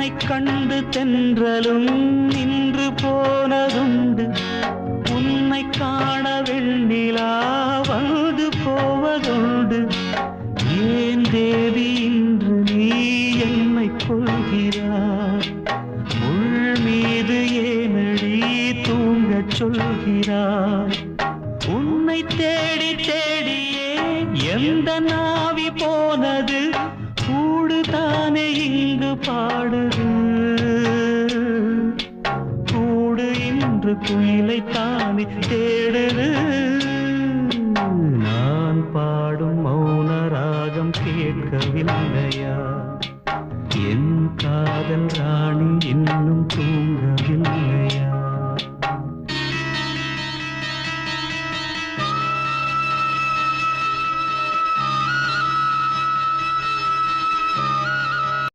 உன்னை கண்டு தென்றலும் நின்று போனதுண்டு உன்னை காண வெண்ணிலா வந்து போவதுண்டு ஏன் தேவி இன்று நீ என்னை கொள்கிறாய் முள் மீது ஏனடி தூங்கச் சொல்கிறாய் உன்னை தேடி தேடியே எந்த நாவி போனது கூடுதானே இங்கு பாடுது கூடு இன்று குயிலை தானே தேடுது நான் பாடும் மௌன ராகம் கேட்கவில்லையா என் காதல் ராணி இன்னும் தூங்கவில்லையா